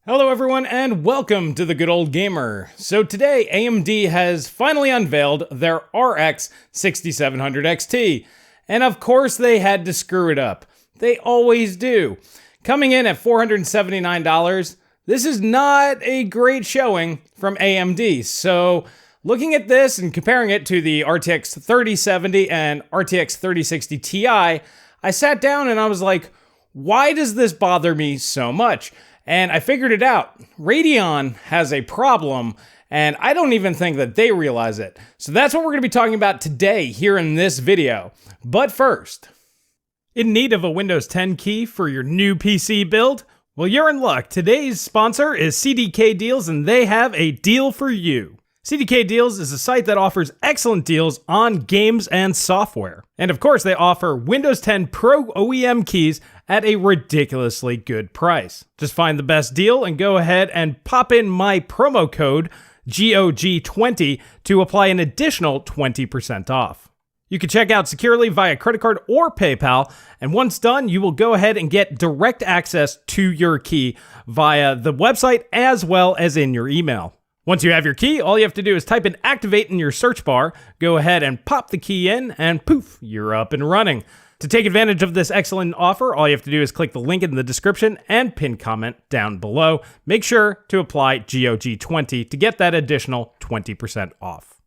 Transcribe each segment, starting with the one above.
Hello everyone and welcome to The Good Old Gamer. So today AMD has finally unveiled their RX 6700 XT. And of course they had to screw it up. They always do. Coming in at $479, this is not a great showing from AMD. So looking at this and comparing it to the RTX 3070 and RTX 3060 Ti, I sat down and I was like, why does this bother me so much? And I figured it out. Radeon has a problem, and I don't even think that they realize it. So that's what we're going to be talking about today here in this video. But first, in need of a Windows 10 key for your new PC build? Well, you're in luck. Today's sponsor is CDK Deals, and they have a deal for you. CDK Deals is a site that offers excellent deals on games and software. And of course, they offer Windows 10 Pro OEM keys at a ridiculously good price. Just find the best deal and go ahead and pop in my promo code GOG20 to apply an additional 20% off. You can check out securely via credit card or PayPal, and once done, you will go ahead and get direct access to your key via the website as well as in your email. Once you have your key, all you have to do is type in activate in your search bar, go ahead and pop the key in, and poof, you're up and running. To take advantage of this excellent offer, all you have to do is click the link in the description and pin comment down below. Make sure to apply GOG20 to get that additional 20% off.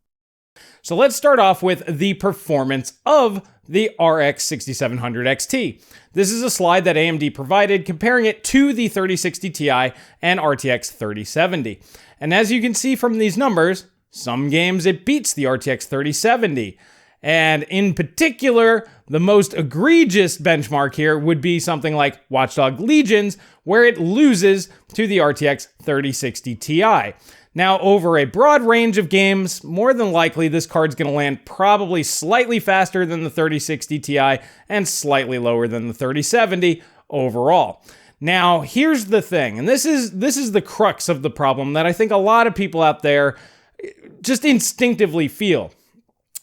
So let's start off with the performance of the RX 6700 XT. This is a slide that AMD provided comparing it to the 3060 Ti and RTX 3070. And as you can see from these numbers, some games it beats the RTX 3070. And in particular, the most egregious benchmark here would be something like Watch Dogs Legions, where it loses to the RTX 3060 Ti. Now, over a broad range of games, more than likely this card's going to land probably slightly faster than the 3060 Ti and slightly lower than the 3070 overall. Now, here's the thing, and this is the crux of the problem that I think a lot of people out there just instinctively feel.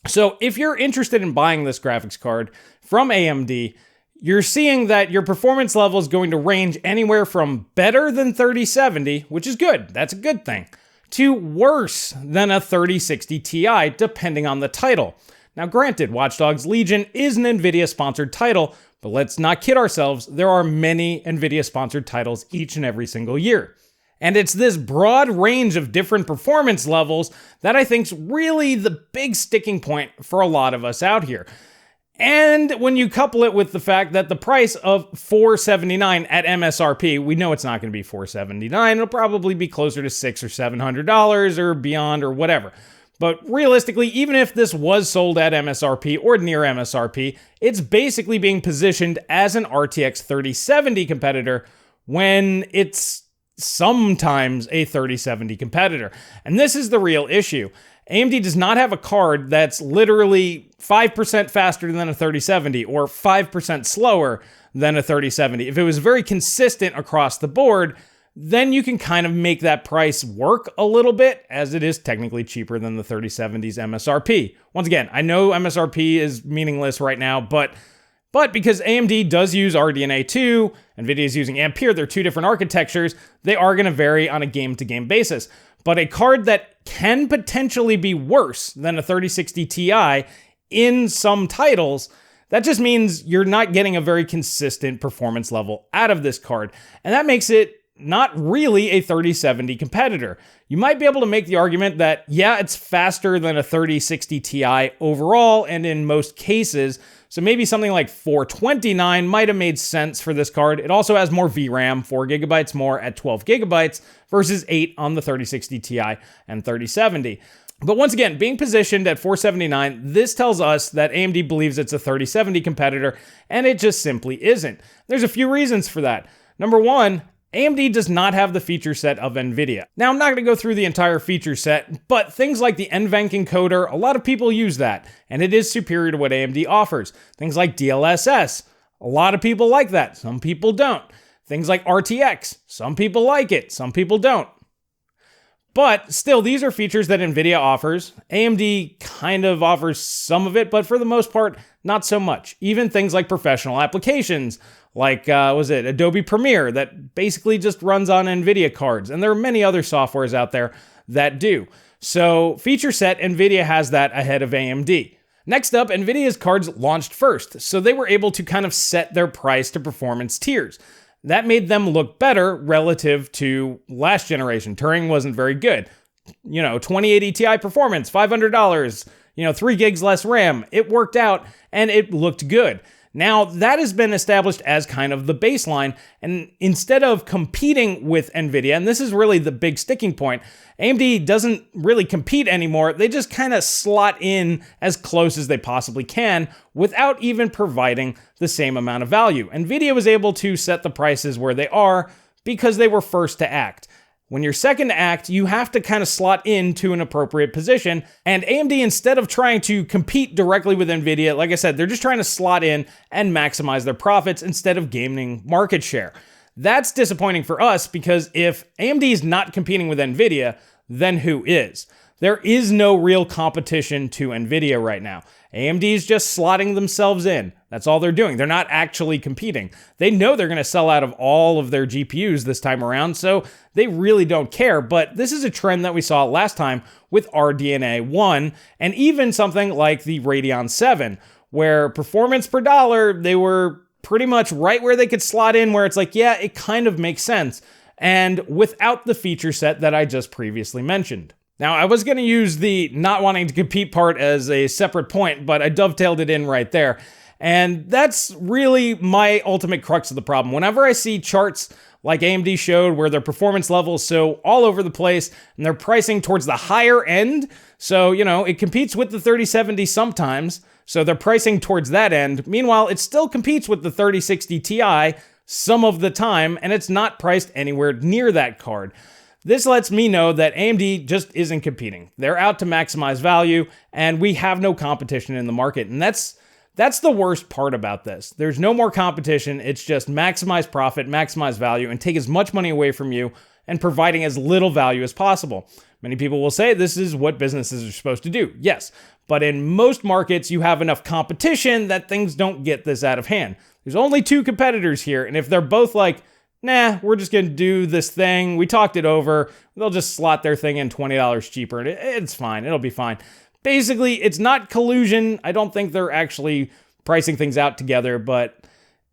So if you're interested in buying this graphics card from AMD, you're seeing that your performance level is going to range anywhere from better than 3070, which is good, that's a good thing, to worse than a 3060 Ti, depending on the title. Now granted, Watch Dogs Legion is an Nvidia sponsored title, but let's not kid ourselves, there are many Nvidia sponsored titles each and every single year. And it's this broad range of different performance levels that I think's really the big sticking point for a lot of us out here. And when you couple it with the fact that the price of $479 at MSRP, we know it's not going to be $479, it'll probably be closer to $600 or $700 or beyond or whatever. But realistically, even if this was sold at MSRP or near MSRP, it's basically being positioned as an RTX 3070 competitor when it's sometimes a 3070 competitor. And this is the real issue. AMD does not have a card that's literally 5% faster than a 3070 or 5% slower than a 3070. If it was very consistent across the board, then you can kind of make that price work a little bit, as it is technically cheaper than the 3070's MSRP. Once again, I know MSRP is meaningless right now, but because AMD does use RDNA 2, Nvidia is using Ampere, they're two different architectures, they are going to vary on a game-to-game basis. But a card that can potentially be worse than a 3060 Ti in some titles, that just means you're not getting a very consistent performance level out of this card. And that makes it not really a 3070 competitor. You might be able to make the argument that, yeah, it's faster than a 3060 Ti overall and in most cases, so maybe something like 429 might have made sense for this card. It also has more VRAM, 4 gigabytes more at 12 gigabytes versus 8 on the 3060 Ti and 3070. But once again, being positioned at $479, this tells us that AMD believes it's a 3070 competitor, and it just simply isn't. There's a few reasons for that. Number one, AMD does not have the feature set of Nvidia. Now, I'm not going to go through the entire feature set, but things like the NVENC encoder, a lot of people use that, and it is superior to what AMD offers. Things like DLSS, a lot of people like that, some people don't. Things like RTX, some people like it, some people don't. But still, these are features that Nvidia offers. AMD kind of offers some of it, but for the most part, not so much. Even things like professional applications, like, Adobe Premiere, that basically just runs on Nvidia cards. And there are many other softwares out there that do. So feature set, Nvidia has that ahead of AMD. Next up, Nvidia's cards launched first, so they were able to kind of set their price to performance tiers. That made them look better relative to last generation. Turing wasn't very good. 2080 Ti performance, $500, 3 gigs less RAM. It worked out and it looked good. Now, that has been established as kind of the baseline, and instead of competing with Nvidia, and this is really the big sticking point, AMD doesn't really compete anymore. They just kind of slot in as close as they possibly can without even providing the same amount of value. Nvidia was able to set the prices where they are because they were first to act. When you're second to act, you have to kind of slot into an appropriate position. And AMD, instead of trying to compete directly with Nvidia, like I said, they're just trying to slot in and maximize their profits instead of gaining market share. That's disappointing for us because if AMD is not competing with Nvidia, then who is? There is no real competition to Nvidia right now. AMD is just slotting themselves in. That's all they're doing. They're not actually competing. They know they're going to sell out of all of their GPUs this time around, so they really don't care. But this is a trend that we saw last time with RDNA 1 and even something like the Radeon 7, where performance per dollar, they were pretty much right where they could slot in, where it's like, yeah, it kind of makes sense, and without the feature set that I just previously mentioned. Now, I was going to use the not wanting to compete part as a separate point, but I dovetailed it in right there. And that's really my ultimate crux of the problem. Whenever I see charts like AMD showed where their performance levels so all over the place and they're pricing towards the higher end, so, it competes with the 3070 sometimes, so they're pricing towards that end. Meanwhile, it still competes with the 3060 Ti some of the time, and it's not priced anywhere near that card. This lets me know that AMD just isn't competing. They're out to maximize value, and we have no competition in the market. And that's the worst part about this. There's no more competition. It's just maximize profit, maximize value, and take as much money away from you and providing as little value as possible. Many people will say this is what businesses are supposed to do. Yes, but in most markets, you have enough competition that things don't get this out of hand. There's only two competitors here, and if they're both like, nah, we're just going to do this thing, we talked it over, they'll just slot their thing in $20 cheaper, and it's fine, it'll be fine. Basically, it's not collusion. I don't think they're actually pricing things out together, but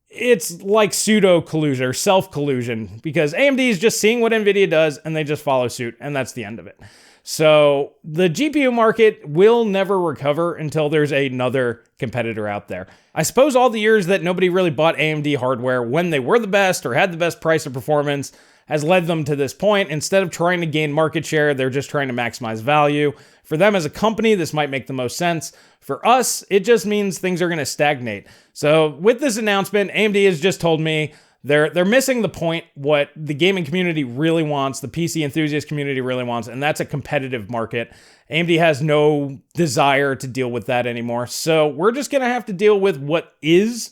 it's like pseudo-collusion or self-collusion, because AMD is just seeing what Nvidia does, and they just follow suit, and that's the end of it. So the GPU market will never recover until there's another competitor out there. I suppose all the years that nobody really bought AMD hardware when they were the best or had the best price or performance has led them to this point. Instead of trying to gain market share, they're just trying to maximize value. For them as a company, this might make the most sense. For us, it just means things are going to stagnate. So with this announcement, AMD has just told me they're missing the point, what the gaming community really wants, the PC enthusiast community really wants, and that's a competitive market. AMD has no desire to deal with that anymore. So we're just going to have to deal with what is.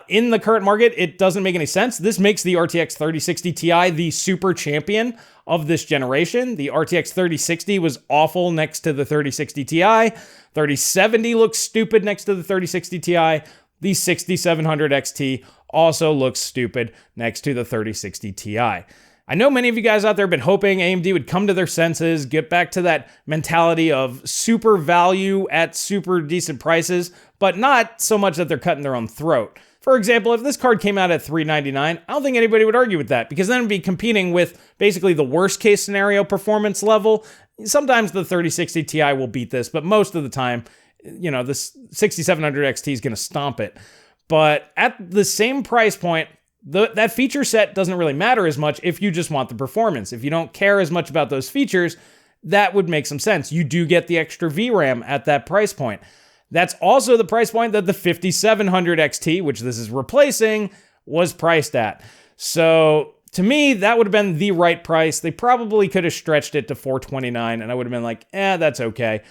In the current market, it doesn't make any sense. This makes the RTX 3060 Ti the super champion of this generation. The RTX 3060 was awful next to the 3060 Ti. 3070 looks stupid next to the 3060 Ti. The 6700 XT also looks stupid next to the 3060 Ti. I know many of you guys out there have been hoping AMD would come to their senses, get back to that mentality of super value at super decent prices, but not so much that they're cutting their own throat. For example, if this card came out at $399, I don't think anybody would argue with that, because then it'd be competing with basically the worst case scenario performance level. Sometimes the 3060 Ti will beat this, but most of the time, the 6700 XT is going to stomp it. But at the same price point, that feature set doesn't really matter as much if you just want the performance. If you don't care as much about those features, that would make some sense. You do get the extra VRAM at that price point. That's also the price point that the 5700 XT, which this is replacing, was priced at. So to me, that would have been the right price. They probably could have stretched it to $429, and I would have been like, that's okay.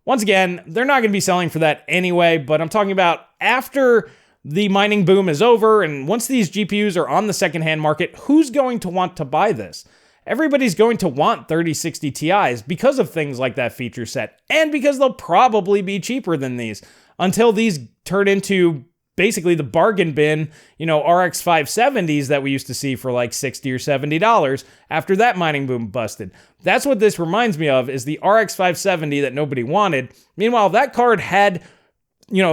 Once again, they're not going to be selling for that anyway, but I'm talking about after the mining boom is over, and once these GPUs are on the secondhand market, who's going to want to buy this? everybody's going to want 3060 Ti's because of things like that feature set, and because they'll probably be cheaper than these until these turn into basically the bargain bin, RX 570s that we used to see for like $60 or $70 after that mining boom busted. That's what this reminds me of, is the RX 570 that nobody wanted. Meanwhile, that card had,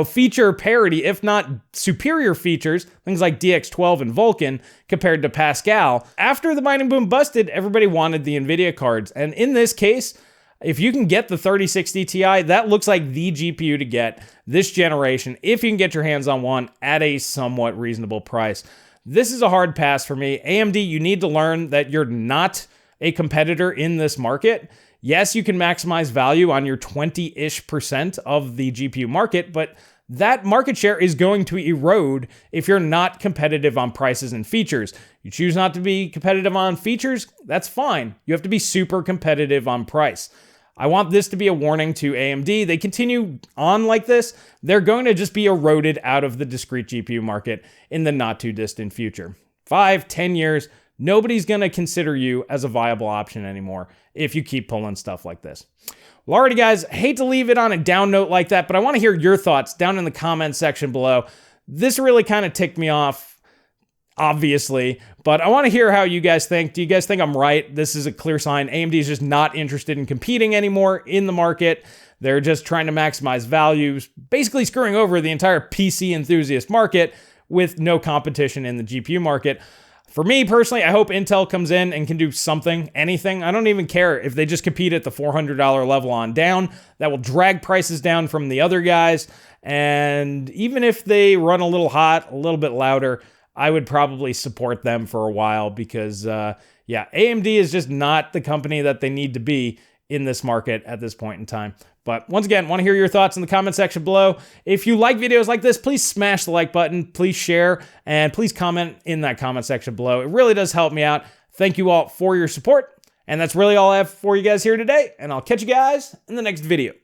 feature parity, if not superior features, things like DX12 and Vulkan compared to Pascal. After the mining boom busted, everybody wanted the Nvidia cards. And in this case, if you can get the 3060 Ti, that looks like the GPU to get this generation, if you can get your hands on one at a somewhat reasonable price. This is a hard pass for me. AMD, you need to learn that you're not a competitor in this market. Yes, you can maximize value on your 20-ish% of the GPU market, but that market share is going to erode if you're not competitive on prices and features. You choose not to be competitive on features, that's fine. You have to be super competitive on price. I want this to be a warning to AMD. They continue on like this, they're going to just be eroded out of the discrete GPU market in the not too distant future. 5, 10 years, nobody's going to consider you as a viable option anymore if you keep pulling stuff like this. Well, alrighty guys, hate to leave it on a down note like that, but I want to hear your thoughts down in the comment section below. This really kind of ticked me off, obviously, but I want to hear how you guys think. Do you guys think I'm right? This is a clear sign AMD is just not interested in competing anymore in the market. They're just trying to maximize values, basically screwing over the entire PC enthusiast market with no competition in the GPU market. For me personally, I hope Intel comes in and can do something, anything. I don't even care if they just compete at the $400 level on down. That will drag prices down from the other guys. And even if they run a little hot, a little bit louder, I would probably support them for a while because, AMD is just not the company that they need to be in this market at this point in time. But once again, want to hear your thoughts in the comment section below. If you like videos like this, please smash the like button, please share, and please comment in that comment section below. It really does help me out. Thank you all for your support. And that's really all I have for you guys here today. And I'll catch you guys in the next video.